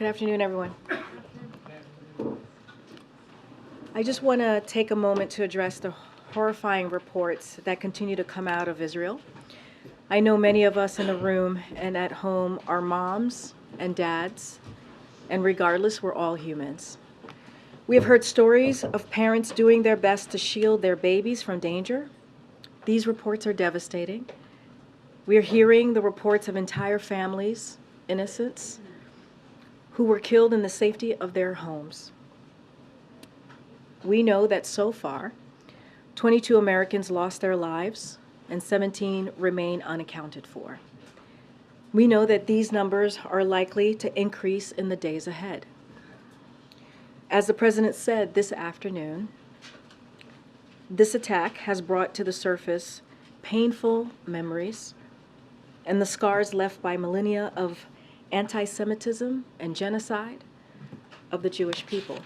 Good afternoon, everyone. I just want to take a moment to address the horrifying reports that continue to come out of Israel. I know many of us in the room and at home are moms and dads, and regardless, we're all humans. We have heard stories of parents doing their best to shield their babies from danger. These reports are devastating. We are hearing the reports of entire families, innocents, who were killed in the safety of their homes. We know that so far, 22 Americans lost their lives and 17 remain unaccounted for. We know that these numbers are likely to increase in the days ahead. As the President said this afternoon, this attack has brought to the surface painful memories and the scars left by millennia of anti-Semitism and genocide of the Jewish people.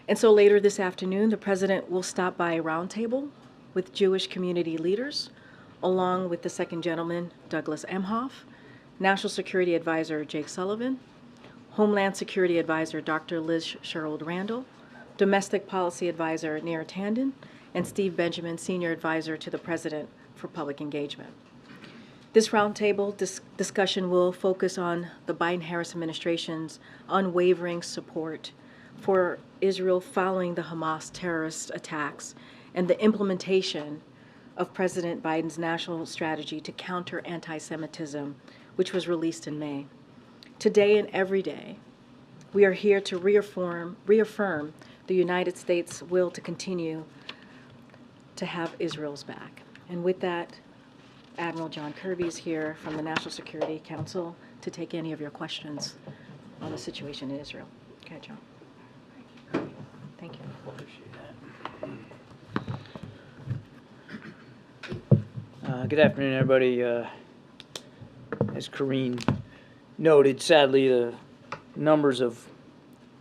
And so later this afternoon, the President will stop by a roundtable with Jewish community leaders, along with the Second Gentleman, Douglas Emhoff, National Security Advisor Jake Sullivan, Homeland Security Advisor Dr. Liz Sherwood Randall, Domestic Policy Advisor Nir Tandon, and Steve Benjamin, Senior Advisor to the President for Public Engagement. This roundtable discussion will focus on the Biden-Harris administration's unwavering support for Israel following the Hamas terrorist attacks and the implementation of President Biden's national strategy to counter anti-Semitism, which was released in May. Today and every day, we are here to reaffirm the United States' will to continue to have Israel's back. And with that, Admiral John Kirby is here from the National Security Council to take any of your questions on the situation in Israel. Okay, John. Thank you. Good afternoon, everybody. As Karine noted, sadly, the numbers of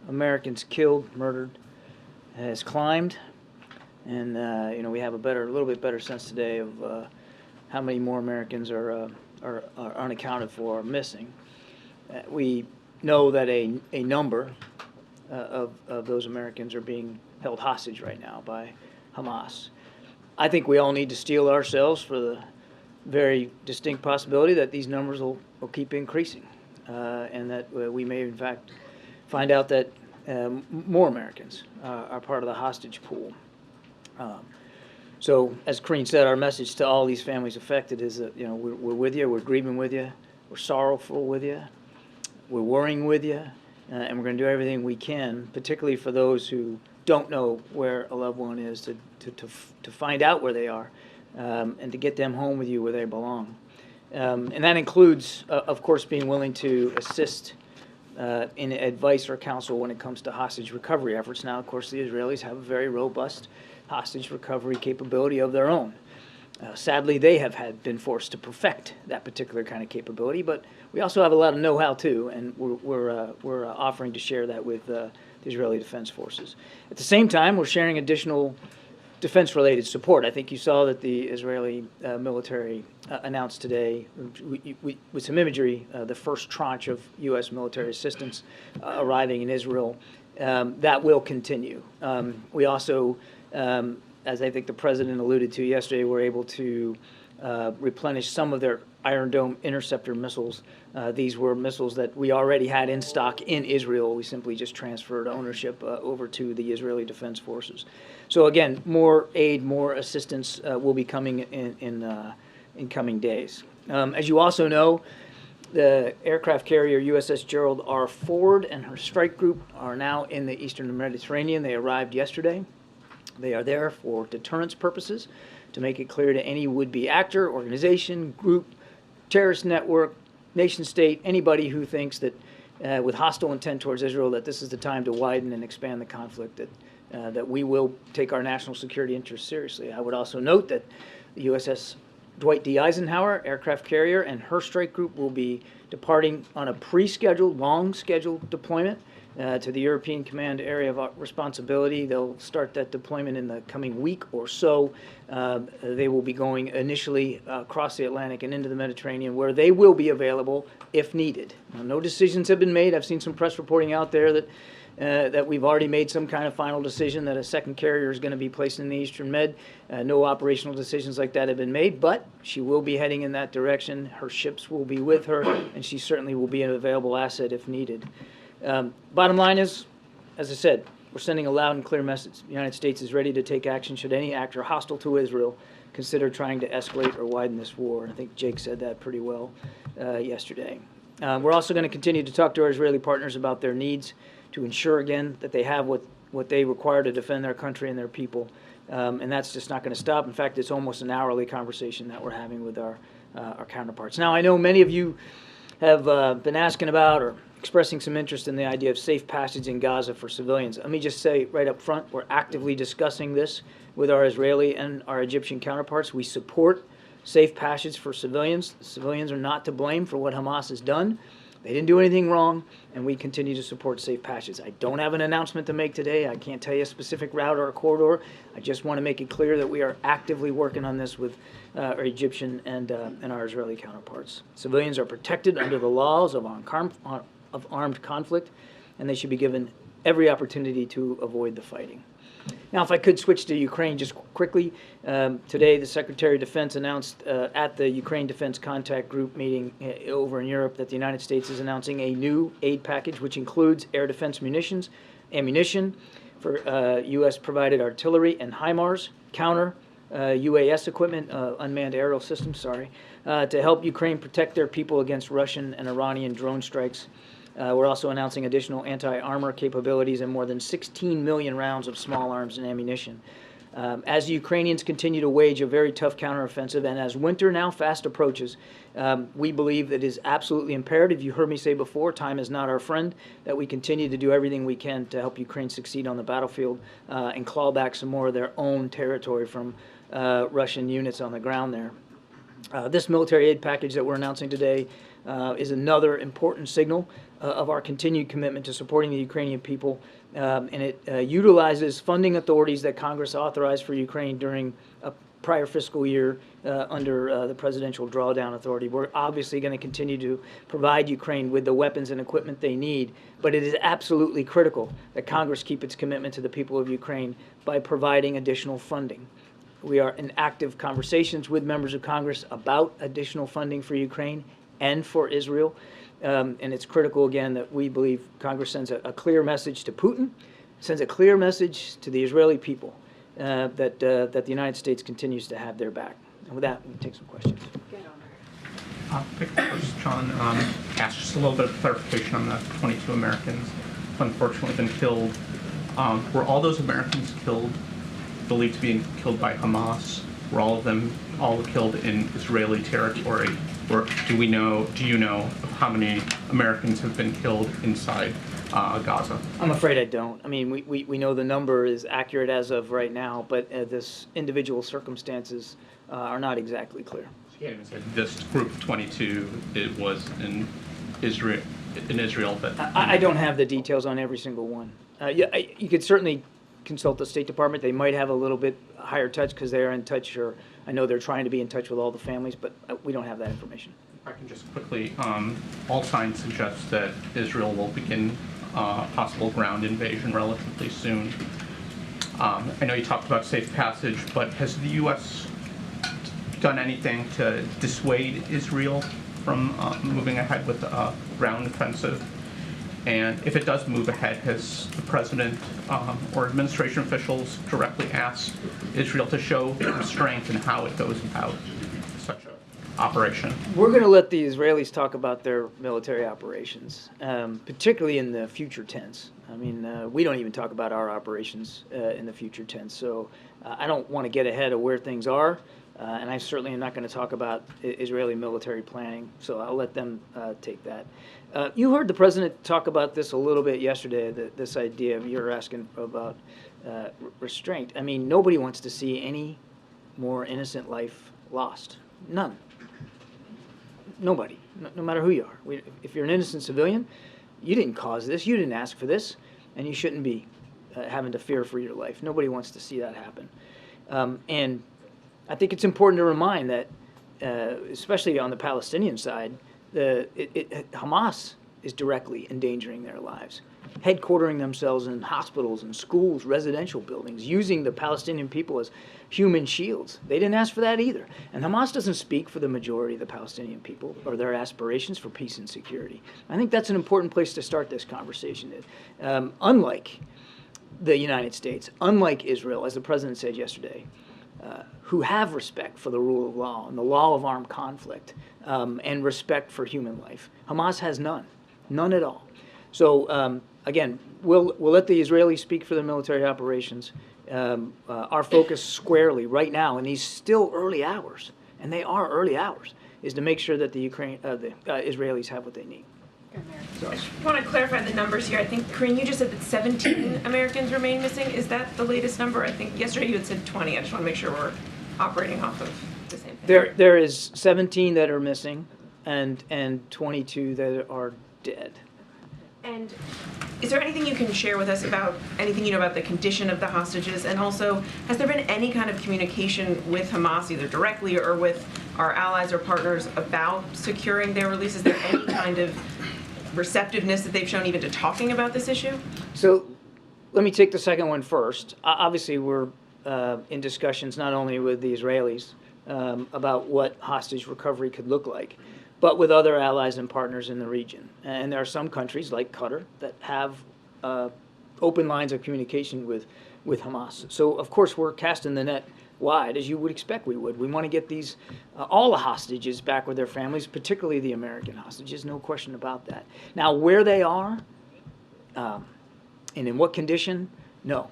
Americans killed, murdered, has climbed, and we have a little bit better sense today of how many more Americans are unaccounted for, or missing. We know that a number of those Americans are being held hostage right now by Hamas. I think we all need to steel ourselves for the very distinct possibility that these numbers will keep increasing, and that we may, in fact, find out that more Americans are part of the hostage pool. So, as Karine said, our message to all these families affected is that we're with you, we're grieving with you, we're sorrowful with you, we're worrying with you, and we're going to do everything we can, particularly for those who don't know where a loved one is, to find out where they are, and to get them home with you where they belong. And that includes, of course, being willing to assist in advice or counsel when it comes to hostage recovery efforts. Now, of course, the Israelis have a very robust hostage recovery capability of their own. Sadly, they have been forced to perfect that particular kind of capability, but we also have a lot of know-how too, and we're offering to share that with the Israeli Defense Forces. At the same time, we're sharing additional defense-related support. I think you saw that the Israeli military announced today, with some imagery, the first tranche of U.S. military assistance arriving in Israel. That will continue. We also, as I think the President alluded to yesterday, were able to replenish some of their Iron Dome interceptor missiles. These were missiles that we already had in stock in Israel. We simply just transferred ownership over to the Israeli Defense Forces. So again, more aid, more assistance will be coming in coming days. As you also know, the aircraft carrier USS Gerald R. Ford and her strike group are now in the Eastern Mediterranean. They arrived yesterday. They are there for deterrence purposes, to make it clear to any would-be actor, organization, group, terrorist network, nation state, anybody who thinks that with hostile intent towards Israel, that this is the time to widen and expand the conflict, that we will take our national security interests seriously. I would also note that the USS Dwight D. Eisenhower aircraft carrier and her strike group will be departing on a pre-scheduled, long-scheduled deployment to the European Command Area of Responsibility. They'll start that deployment in the coming week or so. They will be going initially across the Atlantic and into the Mediterranean, where they will be available if needed. Now, no decisions have been made. I've seen some press reporting out there that we've already made some kind of final decision that a second carrier is going to be placed in the Eastern Med. No operational decisions like that have been made, but she will be heading in that direction. Her ships will be with her, and she certainly will be an available asset if needed. Bottom line is, as I said, we're sending a loud and clear message. The United States is ready to take action should any actor hostile to Israel consider trying to escalate or widen this war. And I think Jake said that pretty well yesterday. We're also going to continue to talk to our Israeli partners about their needs to ensure, again, that they have what they require to defend their country and their people. And that's just not going to stop. In fact, it's almost an hourly conversation that we're having with our counterparts. Now, I know many of you have been asking about or expressing some interest in the idea of safe passage in Gaza for civilians. Let me just say right up front, we're actively discussing this with our Israeli and our Egyptian counterparts. We support safe passage for civilians. Civilians are not to blame for what Hamas has done. They didn't do anything wrong, and we continue to support safe passage. I don't have an announcement to make today. I can't tell you a specific route or a corridor. I just want to make it clear that we are actively working on this with our Egyptian and our Israeli counterparts. Civilians are protected under the laws of armed conflict, and they should be given every opportunity to avoid the fighting. Now, if I could switch to Ukraine just quickly. Today, the Secretary of Defense announced at the Ukraine Defense Contact Group meeting over in Europe that the United States is announcing a new aid package, which includes air defense ammunition for U.S.-provided artillery and HIMARS, counter UAS equipment, unmanned aerial systems, to help Ukraine protect their people against Russian and Iranian drone strikes. We're also announcing additional anti-armor capabilities and more than 16 million rounds of small arms and ammunition. As the Ukrainians continue to wage a very tough counteroffensive, and as winter now fast approaches, we believe that it is absolutely imperative, you heard me say before, time is not our friend, that we continue to do everything we can to help Ukraine succeed on the battlefield and claw back some more of their own territory from Russian units on the ground there. This military aid package that we're announcing today is another important signal of our continued commitment to supporting the Ukrainian people, and it utilizes funding authorities that Congress authorized for Ukraine during a prior fiscal year under the Presidential Drawdown Authority. We're obviously going to continue to provide Ukraine with the weapons and equipment they need, but it is absolutely critical that Congress keep its commitment to the people of Ukraine by providing additional funding. We are in active conversations with members of Congress about additional funding for Ukraine and for Israel. And it's critical, again, that we believe Congress sends a clear message to Putin, sends a clear message to the Israeli people that the United States continues to have their back. And with that, we can take some questions. First, John, asked just a little bit of clarification on the 22 Americans who unfortunately been killed. Were all those Americans believed to be killed by Hamas? Were all of them killed in Israeli territory? Or do you know of how many Americans have been killed inside Gaza? I'm afraid I don't. I mean, we know the number is accurate as of right now, but this individual circumstances are not exactly clear. So you can't even say this group of 22, it was in Israel, but... I don't have the details on every single one. You could certainly consult the State Department. They might have a little bit higher touch because they are in touch, or I know they're trying to be in touch with all the families, but we don't have that information. If I can just quickly, all signs suggest that Israel will begin possible ground invasion relatively soon. I know you talked about safe passage, but has the U.S. done anything to dissuade Israel from moving ahead with a ground offensive? And if it does move ahead, has the president or administration officials directly asked Israel to show restraint in how it goes about such an operation? We're going to let the Israelis talk about their military operations, particularly in the future tense. I mean, we don't even talk about our operations in the future tense. So I don't want to get ahead of where things are. And I certainly am not going to talk about Israeli military planning, so I'll let them take that. You heard the president talk about this a little bit yesterday, this idea of you're asking about restraint. I mean, nobody wants to see any more innocent life lost. None. Nobody, no matter who you are. If you're an innocent civilian, You didn't cause this. You didn't ask for this, and you shouldn't be having to fear for your life. Nobody wants to see that happen. And I think it's important to remind that, especially on the Palestinian side, Hamas is directly endangering their lives, headquartering themselves in hospitals and schools, residential buildings, using the Palestinian people as human shields. They didn't ask for that either. And Hamas doesn't speak for the majority of the Palestinian people or their aspirations for peace and security. I think that's an important place to start this conversation. Unlike the United States, unlike Israel, as the president said yesterday, who have respect for the rule of law and the law of armed conflict and respect for human life, Hamas has none at all. So again, we'll let the Israelis speak for their military operations. Our focus squarely right now in these still early hours, and they are early hours, is to make sure that the Israelis have what they need. I just want to clarify the numbers here. I think, Karine, you just said that 17 Americans remain missing. Is that the latest number? I think yesterday you had said 20. I just want to make sure we're operating off of the same thing. There is 17 that are missing and 22 that are dead. And is there anything you can share with us about anything you know about the condition of the hostages? And also, has there been any kind of communication with Hamas, either directly or with our allies or partners, about securing their release? Is there any kind of receptiveness that they've shown even to talking about this issue? So let me take the second one first. Obviously, we're in discussions not only with the Israelis about what hostage recovery could look like, but with other allies and partners in the region. And there are some countries, like Qatar, that have open lines of communication with Hamas. So, of course, we're casting the net wide, as you would expect we would. We want to get these, all the hostages back with their families, particularly the American hostages, no question about that. Now, where they are and in what condition, no.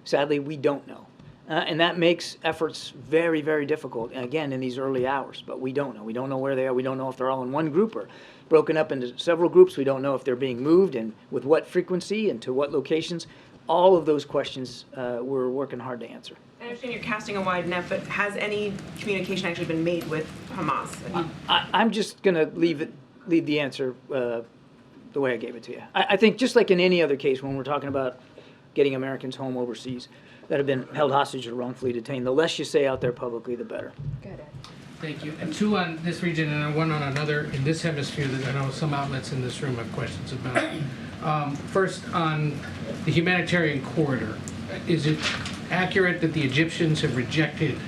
Sadly, we don't know. And that makes efforts very, very difficult, again, in these early hours. But we don't know. We don't know where they are. We don't know if they're all in one group or broken up into several groups. We don't know if they're being moved and with what frequency and to what locations. All of those questions we're working hard to answer. I understand you're casting a wide net, but has any communication actually been made with Hamas? I'm just going to leave the answer the way I gave it to you. I think just like in any other case when we're talking about getting Americans home overseas that have been held hostage or wrongfully detained, the less you say out there publicly, the better. Good. Thank you. And two on this region and one on another in this hemisphere that I know some outlets in this room have questions about. First, on the humanitarian corridor, is it accurate that the Egyptians have rejected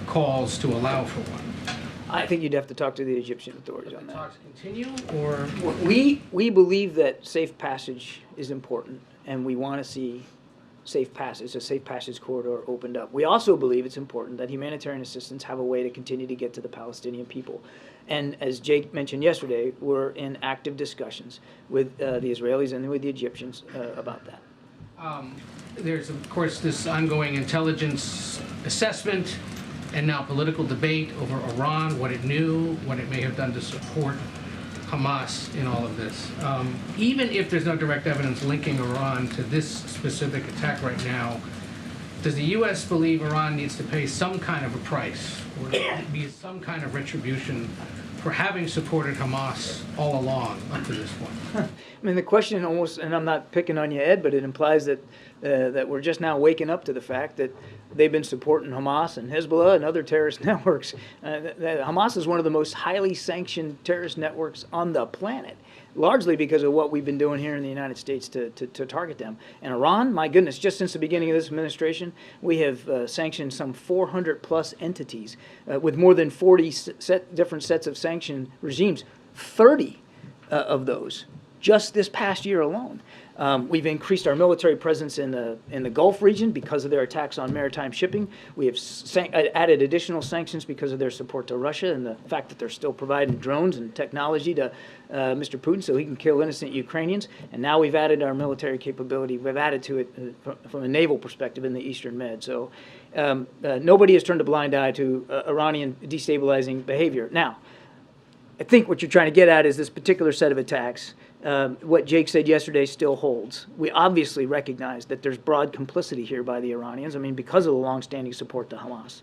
calls to allow for one? I think you'd have to talk to the Egyptian authorities on that. Talks continue, or We believe that safe passage is important, and we want to see a safe passage corridor opened up. We also believe it's important that humanitarian assistance have a way to continue to get to the Palestinian people. And as Jake mentioned yesterday, we're in active discussions with the Israelis and with the Egyptians about that. there's of course this ongoing intelligence assessment and now political debate over Iran, what it knew, what it may have done to support Hamas in all of this. Even if there's no direct evidence linking Iran to this specific attack right now, does the U.S. believe Iran needs to pay some kind of a price or be some kind of retribution for having supported Hamas all along up to this point? I mean, the question almost, and I'm not picking on you, Ed, but it implies that that we're just now waking up to the fact that they've been supporting Hamas and Hezbollah and other terrorist networks. Hamas is one of the most highly sanctioned terrorist networks on the planet, largely because of what we've been doing here in the United States to target them. And Iran, my goodness, just since the beginning of this administration, we have sanctioned some 400 plus entities with more than 40 different sets of sanction regimes, 30 of those just this past year alone. We've increased our military presence in the Gulf region because of their attacks on maritime shipping. We have added additional sanctions because of their support to Russia and the fact that they're still providing drones and technology to Mr. Putin so he can kill innocent Ukrainians. And now we've added our military capability. We've added to it from a naval perspective in the Eastern Med. So nobody has turned a blind eye to Iranian destabilizing behavior. Now, I think what you're trying to get at is this particular set of attacks. What Jake said yesterday still holds. We obviously recognize that there's broad complicity here by the Iranians, I mean, because of the longstanding support to Hamas.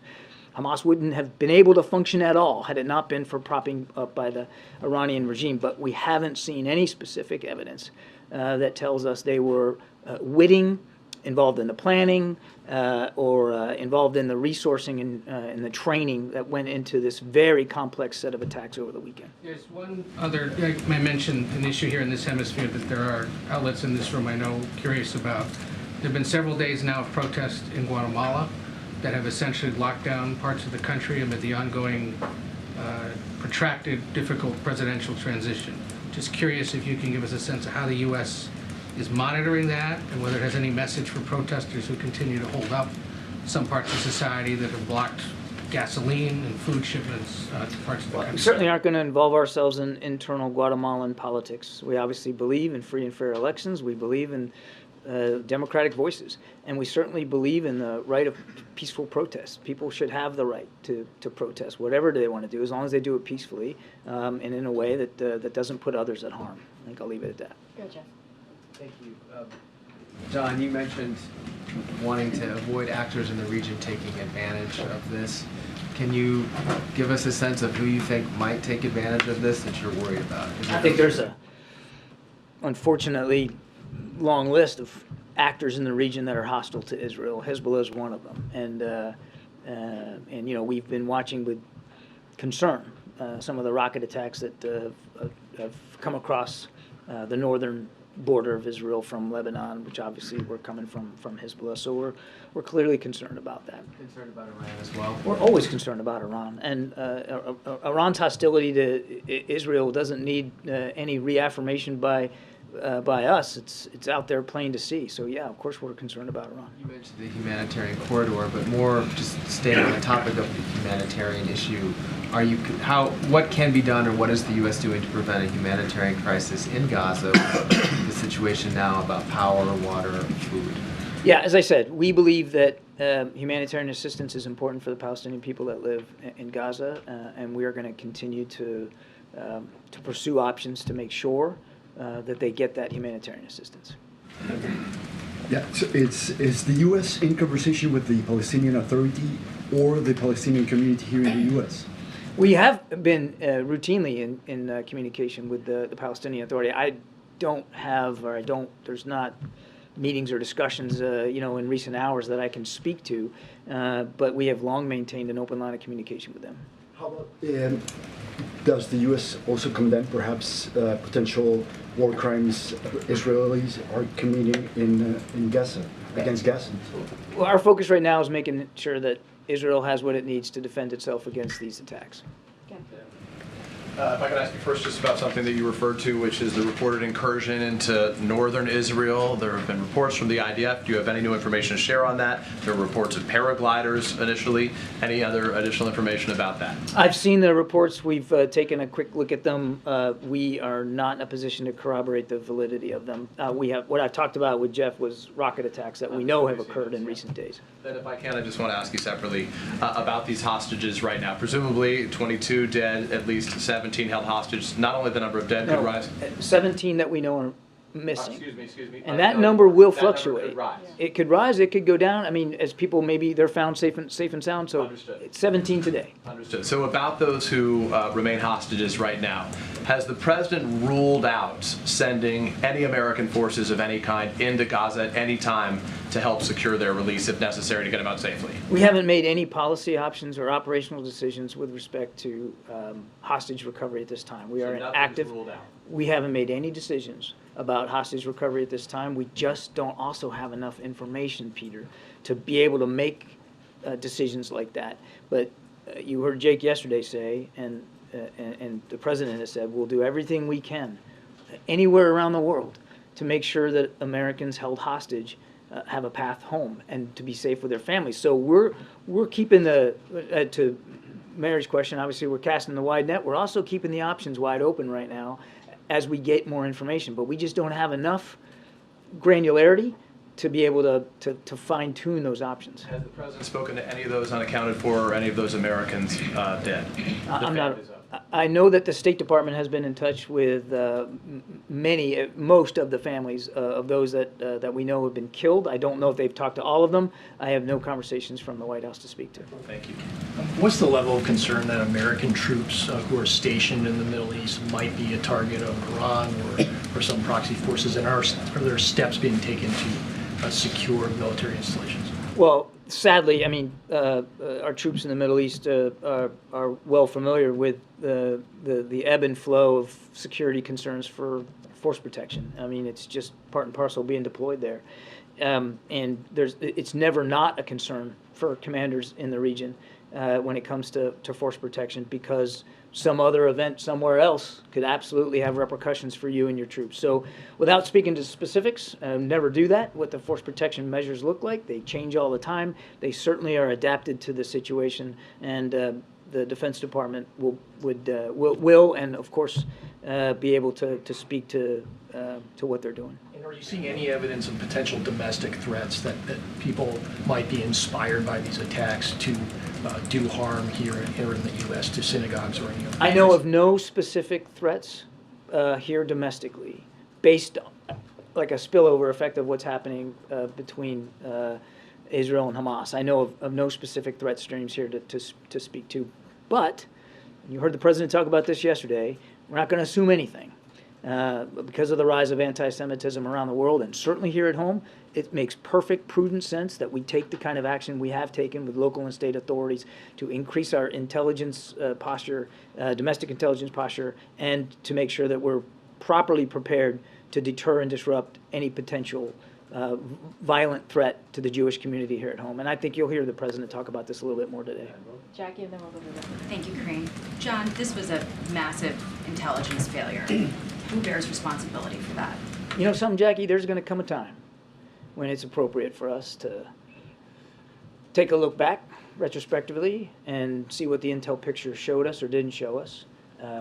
Hamas wouldn't have been able to function at all had it not been for propping up by the Iranian regime. But we haven't seen any specific evidence that tells us they were witting, involved in the planning, or involved in the resourcing and the training that went into this very complex set of attacks over the weekend. There's one other, I mentioned an issue here in this hemisphere that there are outlets in this room I know curious about. There have been several days now of protests in Guatemala that have essentially locked down parts of the country amid the ongoing protracted, difficult presidential transition. Just curious if you can give us a sense of how the U.S. is monitoring that and whether it has any message for protesters who continue to hold up some parts of society that have blocked gasoline and food shipments to parts of the country. We certainly aren't going to involve ourselves in internal Guatemalan politics. We obviously believe in free and fair elections. We believe in democratic voices. And we certainly believe in the right of peaceful protest. People should have the right to protest, whatever they want to do, as long as they do it peacefully and in a way that doesn't put others at harm. I think I'll leave it at that. Go, Jeff. Thank you. John, you mentioned wanting to avoid actors in the region taking advantage of this. Can you give us a sense of who you think might take advantage of this that you're worried about? I think there's a, unfortunately, long list of actors in the region that are hostile to Israel. Hezbollah is one of them. And you know, we've been watching with concern some of the rocket attacks that have come across the northern border of Israel from Lebanon, which obviously were coming from Hezbollah. So we're clearly concerned about that. Concerned about Iran as well? We're always concerned about Iran. And Iran's hostility to Israel doesn't need any reaffirmation by us. It's out there plain to see. So yeah, of course we're concerned about Iran. You mentioned the humanitarian corridor, but more just staying on the topic of the humanitarian issue. What can be done, or what is the U.S. doing to prevent a humanitarian crisis in Gaza? The situation now about power, water, food. Yeah, as I said, we believe that humanitarian assistance is important for the Palestinian people that live in Gaza, and we are going to continue to pursue options to make sure that they get that humanitarian assistance. Yeah, so is the U.S. in conversation with the Palestinian Authority or the Palestinian community here in the U.S.? We have been routinely in communication with the Palestinian Authority. There's not meetings or discussions, in recent hours that I can speak to, but we have long maintained an open line of communication with them. How about, does the U.S. also condemn perhaps potential war crimes Israelis are committing in Gaza, against Gaza? Well, our focus right now is making sure that Israel has what it needs to defend itself against these attacks. If I could ask you first just about something that you referred to, which is the reported incursion into northern Israel. There have been reports from the IDF. Do you have any new information to share on that? There were reports of paragliders initially. Any other additional information about that? I've seen the reports. We've taken a quick look at them. We are not in a position to corroborate the validity of them. What I talked about with Jeff was rocket attacks that we know have occurred in recent days. Then if I can, I just want to ask you separately about these hostages right now. Presumably 22 dead, at least 17 held hostage. Not only the number of dead could rise. 17 that we know are missing. Excuse me. And that number will that number fluctuate. could rise. It could rise, it could go down. I mean, as people maybe they're found safe and sound. So Understood. it's 17 today. Understood. So about those who remain hostages right now, has the president ruled out sending any American forces of any kind into Gaza at any time to help secure their release if necessary to get them out safely? We haven't made any policy options or operational decisions with respect to hostage recovery at this time. We So are in nothing's active. ruled out. We haven't made any decisions about hostage recovery at this time. We just don't also have enough information, Peter, to be able to make decisions like that. But you heard Jake yesterday say, and the president has said, we'll do everything we can anywhere around the world to make sure that Americans held hostage have a path home and to be safe with their families. So we're keeping to Mary's question, obviously we're casting the wide net. We're also keeping the options wide open right now as we get more information. But we just don't have enough granularity to be able to fine-tune those options. Has the president spoken to any of those unaccounted for or any of those Americans dead? I'm not. I know that the State Department has been in touch with most of the families of those that we know have been killed. I don't know if they've talked to all of them. I have no conversations from the White House to speak to. Thank you. What's the level of concern that American troops who are stationed in the Middle East might be a target of Iran or some proxy forces, and are there steps being taken to secure military installations? Well, sadly, I mean, our troops in the Middle East are well familiar with the ebb and flow of security concerns for force protection. I mean, it's just part and parcel being deployed there. And it's never not a concern for commanders in the region when it comes to force protection, because some other event somewhere else could absolutely have repercussions for you and your troops. So without speaking to specifics, never do that. What the force protection measures look like, they change all the time. They certainly are adapted to the situation, and the Defense Department will and of course be able to speak to what they're doing. And are you seeing any evidence of potential domestic threats that people might be inspired by these attacks to do harm here in the U.S. to synagogues or any other? I know of no specific threats here domestically, based on, like, a spillover effect of what's happening between Israel and Hamas. I know of no specific threat streams here to speak to. But you heard the president talk about this yesterday. We're not going to assume anything. Because of the rise of anti-Semitism around the world, and certainly here at home, it makes perfect, prudent sense that we take the kind of action we have taken with local and state authorities to increase our intelligence posture, domestic intelligence posture, and to make sure that we're properly prepared to deter and disrupt any potential violent threat to the Jewish community here at home. And I think you'll hear the president talk about this a little bit more today. Jackie, and then we'll go to that. Thank you, Karine. John, this was a massive intelligence failure. Who bears responsibility for that? You know something, Jackie? There's going to come a time when it's appropriate for us to take a look back retrospectively and see what the intel picture showed us or didn't show us,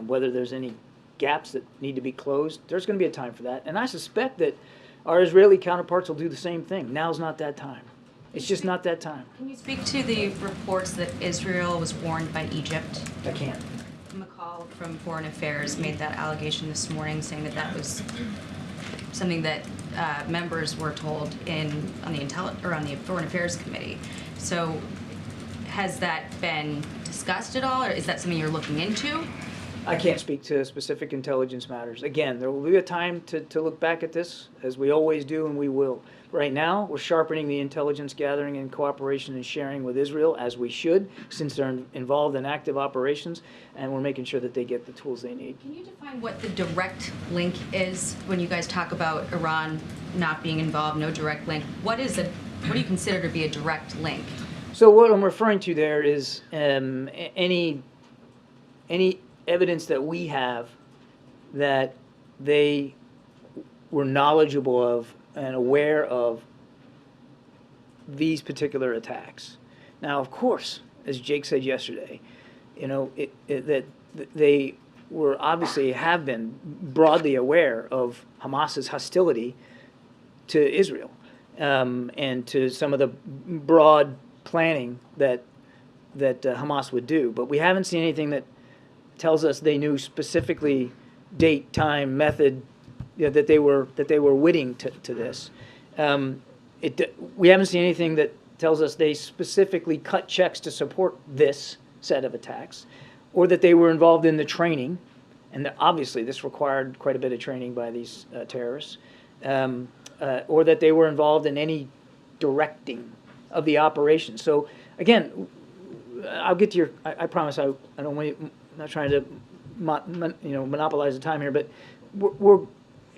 whether there's any gaps that need to be closed. There's going to be a time for that. And I suspect that our Israeli counterparts will do the same thing. Now's not that time. It's just not that time. Can you speak to the reports that Israel was warned by Egypt? I can't. McCall from Foreign Affairs made that allegation this morning, saying that that was something that members were told on the Foreign Affairs Committee. So, has that been discussed at all, or is that something you're looking into? I can't speak to specific intelligence matters. Again, there will be a time to look back at this, as we always do, and we will. Right now, we're sharpening the intelligence gathering and cooperation and sharing with Israel, as we should, since they're involved in active operations, and we're making sure that they get the tools they need. Can you define what the direct link is when you guys talk about Iran not being involved, no direct link? What do you consider to be a direct link? So what I'm referring to there is any evidence that we have that they were knowledgeable of and aware of these particular attacks. Now, of course, as Jake said yesterday, you know, that they were obviously have been broadly aware of Hamas's hostility to Israel and to some of the broad planning that Hamas would do. But we haven't seen anything that tells us they knew specifically date, time, method, you know, that they were witting to this. We haven't seen anything that tells us they specifically cut checks to support this set of attacks, or that they were involved in the training, and obviously this required quite a bit of training by these terrorists, or that they were involved in any directing of the operation. So again, I'll get to your. I promise I don't want. I'm not trying to, monopolize the time here, but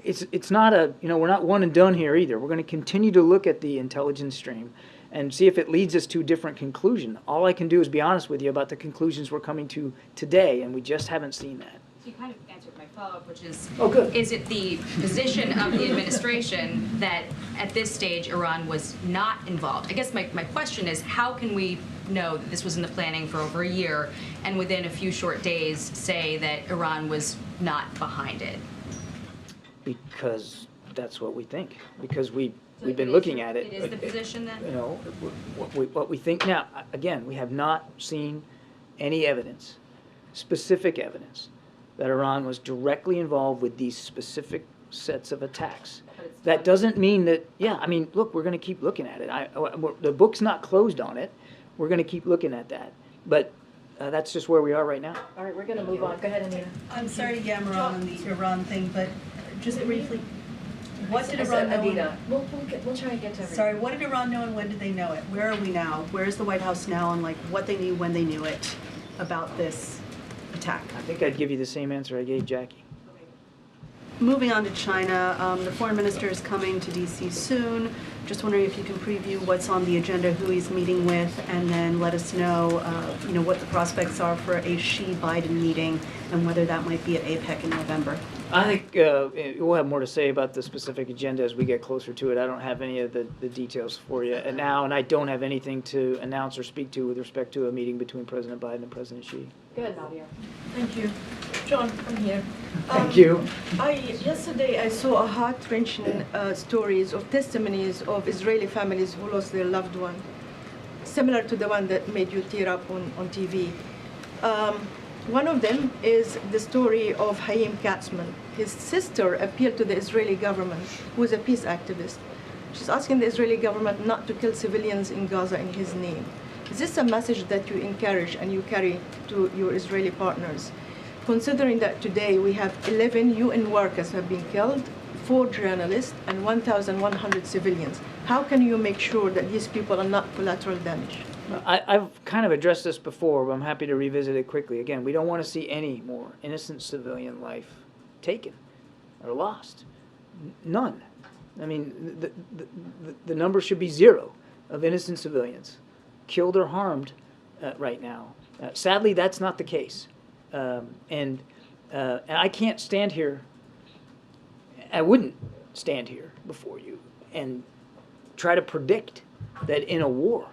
it's not a, we're not one and done here either. We're going to continue to look at the intelligence stream and see if it leads us to a different conclusion. All I can do is be honest with you about the conclusions we're coming to today, and we just haven't seen that. You kind of answered my follow-up, which is, good. Is it the position of the administration that at this stage Iran was not involved? I guess my question is, how can we know that this was in the planning for over a year and within a few short days say that Iran was not behind it? Because that's what we think. Because we've been looking at it. It is the position then? What we think now. Again, we have not seen any evidence specific evidence that Iran was directly involved with these specific sets of attacks. That doesn't mean that, yeah, I mean, look, we're going to keep looking at it. The book's not closed on it. We're going to keep looking at that. But that's just where we are right now. All right, we're going to move on. Go ahead, Anita. I'm sorry to yammer on the Iran thing, but just briefly, what did Iran know? Anita, we'll try and get to everything. Sorry, what did Iran know and when did they know it? Where are we now? Where is the White House now on like what they knew when they knew it about this attack? I think I'd give you the same answer I gave Jackie. Moving on to China, the foreign minister is coming to DC soon. Just wondering if you can preview what's on the agenda, who he's meeting with, and then let us know, what the prospects are for a Xi-Biden meeting and whether that might be at APEC in November. I think we'll have more to say about the specific agenda as we get closer to it. I don't have any of the details for you now, and I don't have anything to announce or speak to with respect to a meeting between President Biden and President Xi. Go ahead, Nadia. Thank you. John, I'm here. Thank you. Yesterday I saw a heart-wrenching stories of testimonies of Israeli families who lost their loved one, similar to the one that made you tear up on TV. One of them is the story of Haim Katzman. His sister appealed to the Israeli government, who is a peace activist. She's asking the Israeli government not to kill civilians in Gaza in his name. Is this a message that you encourage and you carry to your Israeli partners? Considering that today we have 11 UN workers have been killed, 4 journalists, and 1,100 civilians, how can you make sure that these people are not collateral damage? I've kind of addressed this before, but I'm happy to revisit it quickly. Again, we don't want to see any more innocent civilian life taken or lost. None. I mean, the number should be 0 of innocent civilians killed or harmed right now. Sadly, that's not the case. And I can't stand here, I wouldn't stand here before you and try to predict that in a war,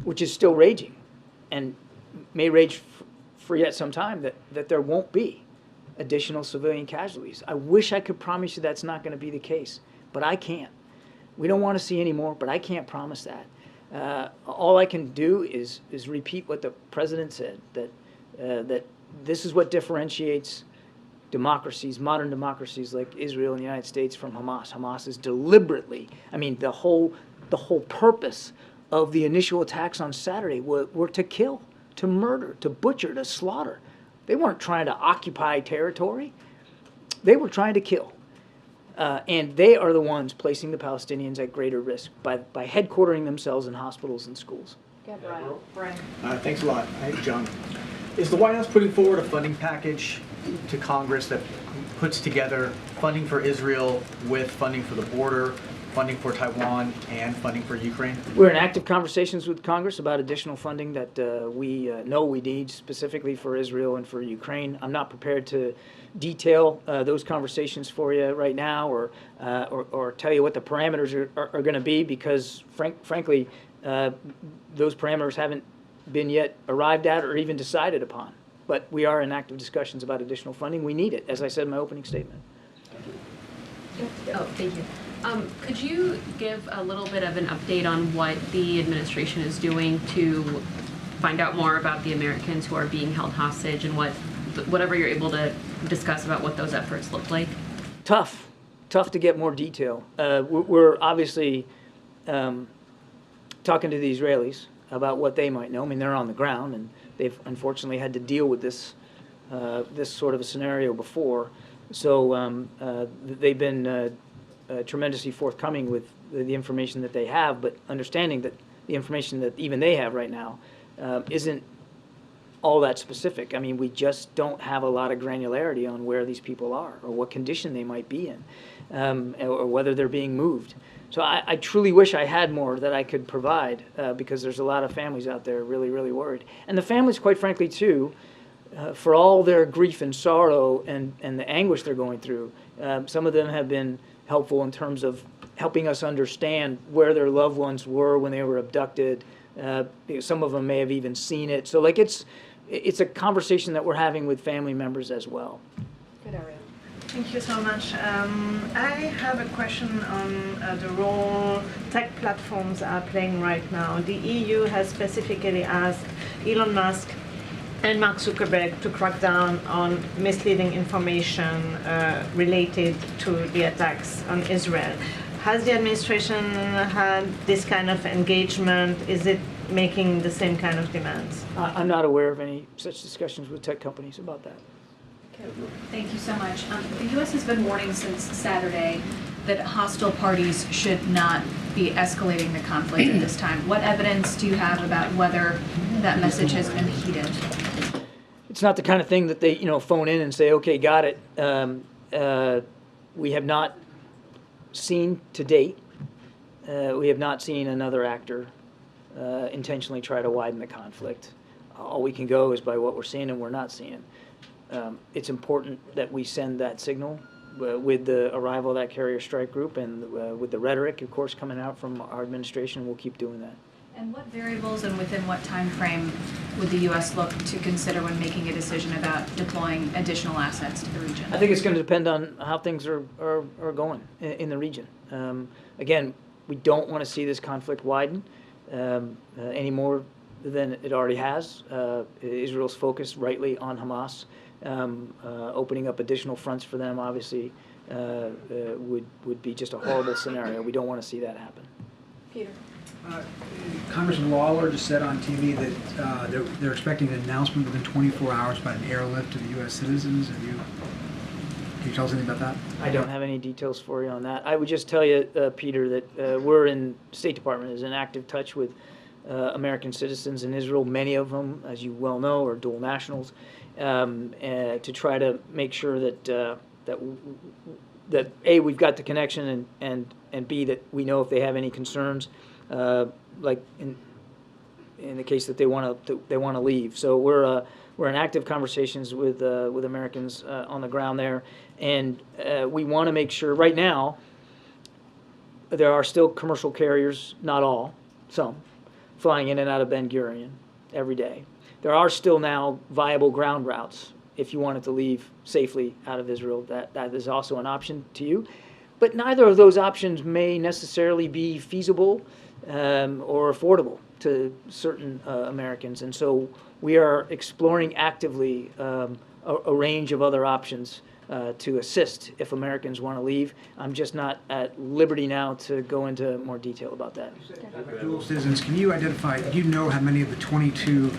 which is still raging and may rage for yet some time, that there won't be additional civilian casualties. I wish I could promise you that's not going to be the case, but I can't. We don't want to see any more, but I can't promise that. All I can do is repeat what the president said, that this is what differentiates democracies, modern democracies like Israel and the United States from Hamas. Hamas is deliberately, I mean, the whole purpose of the initial attacks on Saturday were to kill, to murder, to butcher, to slaughter. They weren't trying to occupy territory. They were trying to kill. And they are the ones placing the Palestinians at greater risk by headquartering themselves in hospitals and schools. Yeah, Brian. Thanks a lot. Hey, John. Is the White House putting forward a funding package to Congress that puts together funding for Israel with funding for the border, funding for Taiwan, and funding for Ukraine? We're in active conversations with Congress about additional funding that we know we need specifically for Israel and for Ukraine. I'm not prepared to detail those conversations for you right now or tell you what the parameters are going to be because, frankly, those parameters haven't been yet arrived at or even decided upon. But we are in active discussions about additional funding. We need it, as I said in my opening statement. Oh, thank you. Could you give a little bit of an update on what the administration is doing to find out more about the Americans who are being held hostage and whatever you're able to discuss about what those efforts look like? Tough to get more detail. We're obviously talking to the Israelis about what they might know. I mean, they're on the ground, and they've unfortunately had to deal with this sort of a scenario before. So they've been tremendously forthcoming with the information that they have, but understanding that the information that even they have right now isn't all that specific. I mean, we just don't have a lot of granularity on where these people are or what condition they might be in or whether they're being moved. So I truly wish I had more that I could provide because there's a lot of families out there really, really worried. And the families, quite frankly, too, for all their grief and sorrow and the anguish they're going through, some of them have been helpful in terms of helping us understand where their loved ones were when they were abducted. Some of them may have even seen it. So like it's a conversation that we're having with family members as well. Good, Ariel. Thank you so much. I have a question on the role tech platforms are playing right now. The EU has specifically asked Elon Musk and Mark Zuckerberg to crack down on misleading information related to the attacks on Israel. Has the administration had this kind of engagement? Is it making the same kind of demands? I'm not aware of any such discussions with tech companies about that. Thank you so much. The U.S. has been warning since Saturday that hostile parties should not be escalating the conflict at this time. What evidence do you have about whether that message has been heeded? It's not the kind of thing that they, phone in and say, okay, got it. We have not seen to date, we have not seen another actor intentionally try to widen the conflict. All we can go is by what we're seeing and we're not seeing. It's important that we send that signal with the arrival of that carrier strike group and with the rhetoric, of course, coming out from our administration. We'll keep doing that. And what variables and within what time frame would the U.S. look to consider when making a decision about deploying additional assets to the region? I think it's going to depend on how things are going in the region. Again, we don't want to see this conflict widen any more than it already has. Israel's focused rightly on Hamas. Opening up additional fronts for them, obviously, would be just a horrible scenario. We don't want to see that happen. Peter. Congressman Lawler just said on TV that they're expecting an announcement within 24 hours about an airlift to the U.S. citizens. Can you tell us anything about that? I don't have any details for you on that. I would just tell you, Peter, that we're in State Department is in active touch with American citizens in Israel. Many of them, as you well know, are dual nationals, to try to make sure that that A, we've got the connection, and B, that we know if they have any concerns. Like in the case that they want to leave. So we're in active conversations with Americans on the ground there, and we want to make sure. Right now, there are still commercial carriers, not all, some, flying in and out of Ben Gurion every day. There are still now viable ground routes if you wanted to leave safely out of Israel. That is also an option to you, but neither of those options may necessarily be feasible or affordable to certain Americans. And so we are exploring actively a range of other options to assist if Americans want to leave. I'm just not at liberty now to go into more detail about that. Dual citizens, can you identify, do you know how many of the 22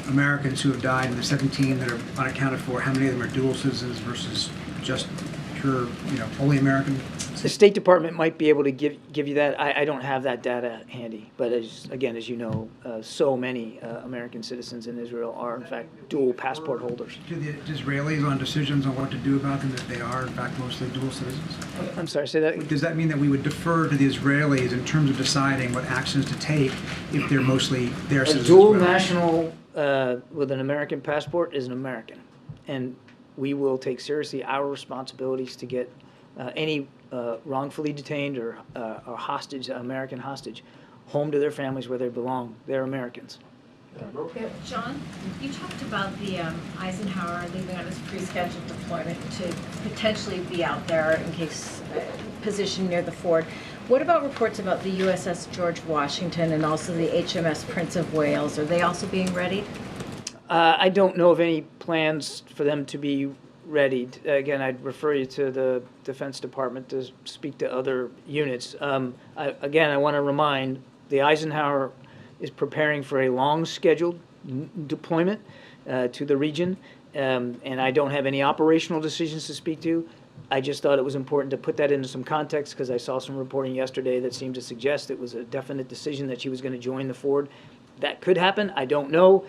Americans who have died and the 17 that are unaccounted for, how many of them are dual citizens versus just pure, only American? The State Department might be able to give you that. I don't have that data handy, but as you know, so many American citizens in Israel are in fact dual passport holders. Do the Israelis on decisions on what to do about them that they are in fact mostly dual citizens? I'm sorry, say that. Does that mean that we would defer to the Israelis in terms of deciding what actions to take if they're mostly their citizens? A dual national with an American passport is an American, and we will take seriously our responsibilities to get any wrongfully detained or hostage, American hostage, home to their families where they belong. They're Americans. John, you talked about the Eisenhower leaving on his pre-scheduled deployment to potentially be out there in case positioned near the fort. What about reports about the USS George Washington and also the HMS Prince of Wales? Are they also being readied? I don't know of any plans for them to be readied. Again, I'd refer you to the Defense Department to speak to other units. I want to remind the Eisenhower is preparing for a long-scheduled deployment to the region, and I don't have any operational decisions to speak to. I just thought it was important to put that into some context because I saw some reporting yesterday that seemed to suggest it was a definite decision that she was going to join the Ford. That could happen. I don't know.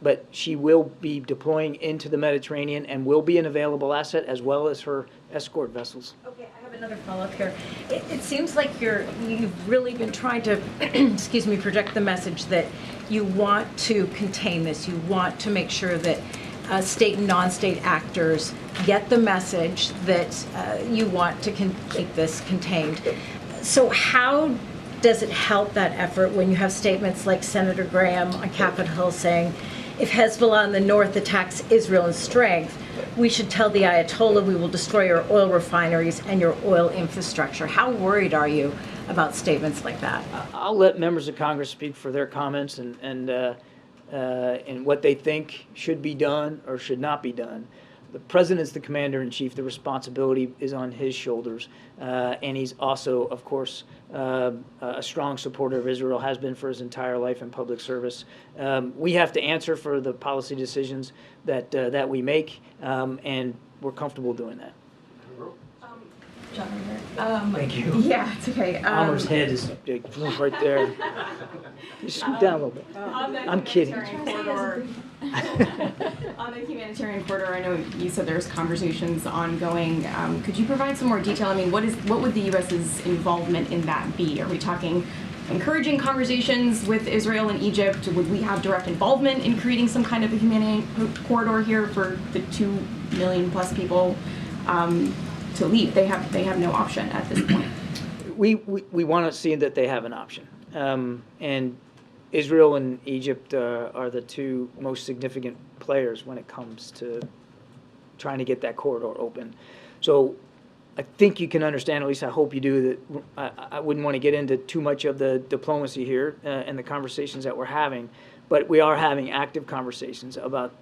But she will be deploying into the Mediterranean and will be an available asset as well as her escort vessels. Okay, I have another follow-up here. It seems like you've really been trying to, excuse me, project the message that you want to contain this. You want to make sure that state and non-state actors get the message that you want to keep this contained. So how does it help that effort when you have statements like Senator Graham on Capitol Hill saying, if Hezbollah in the north attacks Israel in strength, we should tell the Ayatollah we will destroy your oil refineries and your oil infrastructure. How worried are you about statements like that? I'll let members of Congress speak for their comments, and and what they think should be done or should not be done. The president's the commander-in-chief. The responsibility is on his shoulders. And he's also, of course, a strong supporter of Israel, has been for his entire life in public service. We have to answer for the policy decisions that we make, and we're comfortable doing that. John, right here. Thank you. Yeah, it's okay. Amar's head is right there. You scoot down a little bit. I'm kidding. Corridor. On the humanitarian corridor, I know you said there's conversations ongoing. Could you provide some more detail? I mean, what would the U.S.'s involvement in that be? Are we talking encouraging conversations with Israel and Egypt? Would we have direct involvement in creating some kind of a humanitarian corridor here for the 2 million plus people to leave? They have no option at this point. We want to see that they have an option. And Israel and Egypt are the two most significant players when it comes to trying to get that corridor open. So I think you can understand, at least I hope you do, that I wouldn't want to get into too much of the diplomacy here and the conversations that we're having, but we are having active conversations about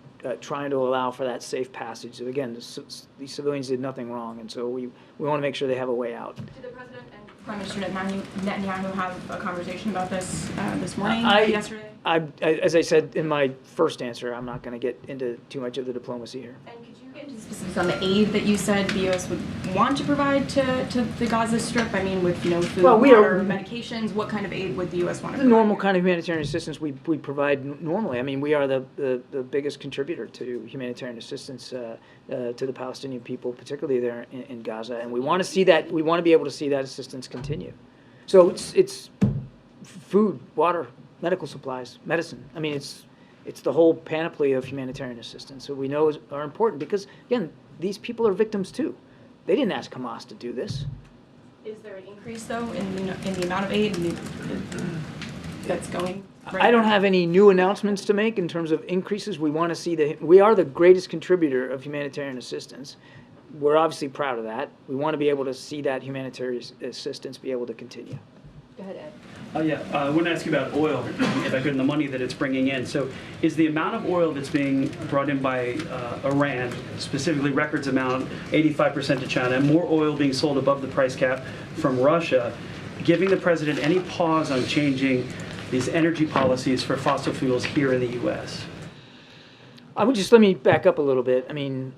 trying to allow for that safe passage. Again, these civilians did nothing wrong, and so we want to make sure they have a way out. Did the president and Prime Minister Netanyahu have a conversation about this this morning, yesterday? As I said in my first answer, I'm not going to get into too much of the diplomacy here. And could you get into specifics on the aid that you said the U.S. would want to provide to the Gaza Strip? I mean, with food, water, medications, what kind of aid would the U.S. want to provide? The normal kind of humanitarian assistance we provide normally. I mean, we are the biggest contributor to humanitarian assistance to the Palestinian people, particularly there in Gaza, and we want to see that. We want to be able to see that assistance continue. So it's food, water, medical supplies, medicine. I mean, it's the whole panoply of humanitarian assistance that we know are important because, again, these people are victims too. They didn't ask Hamas to do this. Is there an increase, though, in the amount of aid that's going? I don't have any new announcements to make in terms of increases. We want to see we are the greatest contributor of humanitarian assistance. We're obviously proud of that. We want to be able to see that humanitarian assistance be able to continue. Go ahead, Ed. I want to ask you about oil, if I could, and the money that it's bringing in. So is the amount of oil that's being brought in by Iran, specifically records amount, 85% to China, and more oil being sold above the price cap from Russia, giving the president any pause on changing these energy policies for fossil fuels here in the U.S.? Let me back up a little bit. I mean,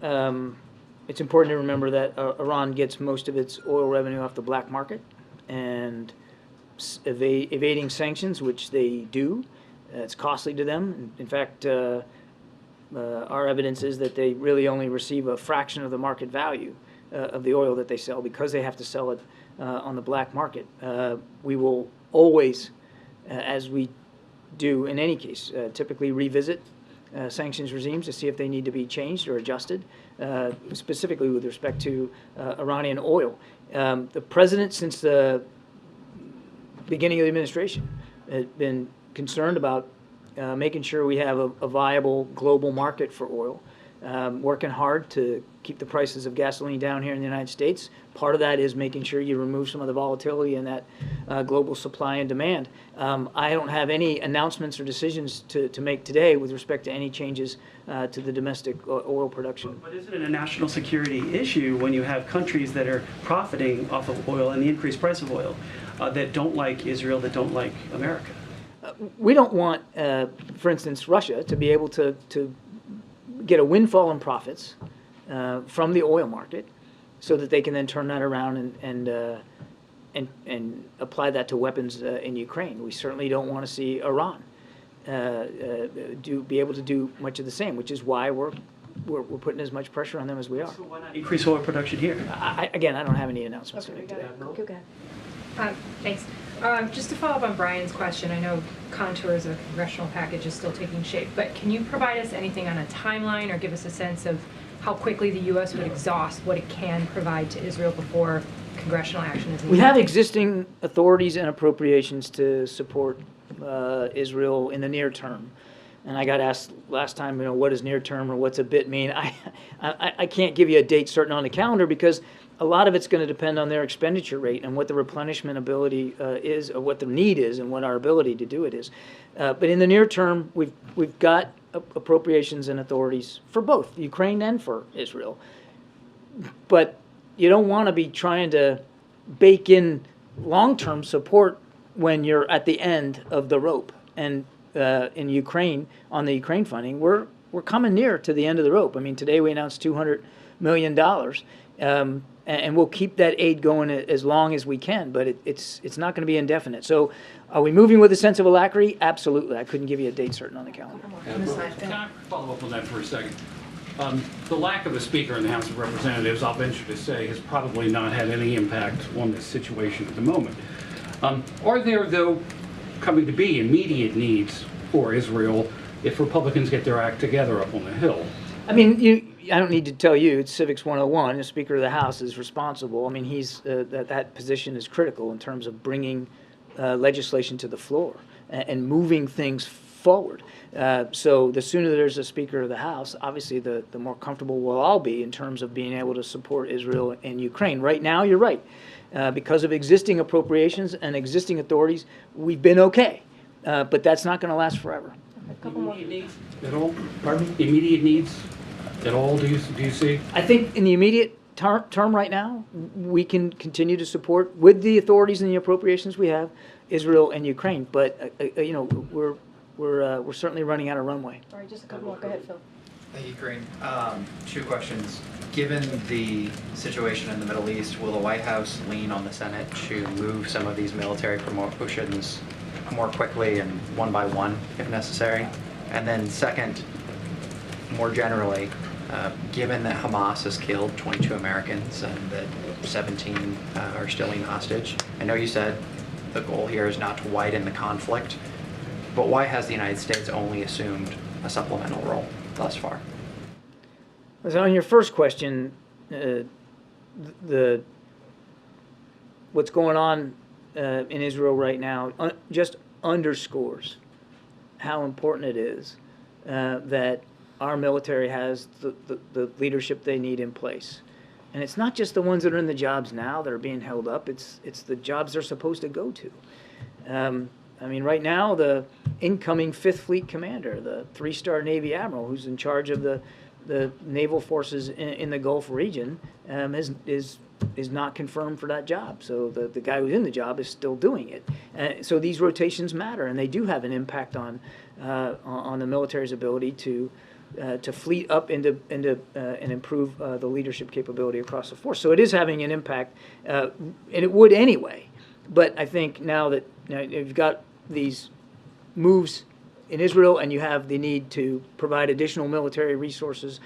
it's important to remember that Iran gets most of its oil revenue off the black market, and evading sanctions, which they do. It's costly to them. In fact, our evidence is that they really only receive a fraction of the market value of the oil that they sell because they have to sell it on the black market. We will always, as we do in any case, typically revisit sanctions regimes to see if they need to be changed or adjusted, specifically with respect to Iranian oil. The president, since the beginning of the administration, had been concerned about making sure we have a viable global market for oil, working hard to keep the prices of gasoline down here in the United States. Part of that is making sure you remove some of the volatility in that global supply and demand. I don't have any announcements or decisions to make today with respect to any changes to the domestic oil production. But isn't it a national security issue when you have countries that are profiting off of oil and the increased price of oil that don't like Israel, that don't like America? We don't want, for instance, Russia to be able to get a windfall in profits from the oil market so that they can then turn that around and apply that to weapons in Ukraine. We certainly don't want to see Iran be able to do much of the same, which is why we're putting as much pressure on them as we are. So why not increase oil production here? Again, I don't have any announcements to make today. Thanks. Just to follow up on Brian's question, I know contours of a congressional package is still taking shape, but can you provide us anything on a timeline or give us a sense of how quickly the U.S. would exhaust what it can provide to Israel before congressional action is needed? We have existing authorities and appropriations to support Israel in the near term. And I got asked last time, what does near term or what's a bit mean? I can't give you a date certain on the calendar because a lot of it's going to depend on their expenditure rate and what the replenishment ability is, or what the need is, and what our ability to do it is. But in the near term, we've got appropriations and authorities for both Ukraine and for Israel. But you don't want to be trying to bake in long-term support when you're at the end of the rope. And in Ukraine, on the Ukraine funding, we're coming near to the end of the rope. I mean, today we announced $200 million, and we'll keep that aid going as long as we can, but it's not going to be indefinite. So are we moving with a sense of alacrity? Absolutely. I couldn't give you a date certain on the calendar. Can I follow up on that for a second? The lack of a speaker in the House of Representatives, I'll venture to say, has probably not had any impact on this situation at the moment. Are there, though, coming to be immediate needs for Israel if Republicans get their act together up on the Hill? I mean, I don't need to tell you, it's Civics 101. The Speaker of the House is responsible. I mean, that position is critical in terms of bringing legislation to the floor and moving things forward. So the sooner there's a Speaker of the House, obviously the more comfortable we'll all be in terms of being able to support Israel and Ukraine. Right now, you're right. Because of existing appropriations and existing authorities, we've been okay. But that's not going to last forever. Immediate needs at all? Pardon me? Immediate needs at all, do you see? I think in the immediate term right now, we can continue to support, with the authorities and the appropriations we have, Israel and Ukraine. But, we're certainly running out of runway. All right, just a couple more. Go ahead, Phil. Thank you, Karine. 2 questions. Given the situation in the Middle East, will the White House lean on the Senate to move some of these military promotions more quickly and one by one, if necessary? And then second, more generally, given that Hamas has killed 22 Americans and that 17 are still being hostage, I know you said the goal here is not to widen the conflict, but why has the United States only assumed a supplemental role thus far? So on your first question, what's going on in Israel right now just underscores how important it is that our military has the leadership they need in place. And it's not just the ones that are in the jobs now that are being held up, it's the jobs they're supposed to go to. I mean, right now, the incoming 5th Fleet commander, the 3-star Navy admiral who's in charge of the naval forces in the Gulf region, is not confirmed for that job. So the guy who's in the job is still doing it. So these rotations matter, and they do have an impact on the military's ability to fleet up and improve the leadership capability across the force. So it is having an impact, and it would anyway. But I think now that you've got these moves in Israel and you have the need to provide additional military resources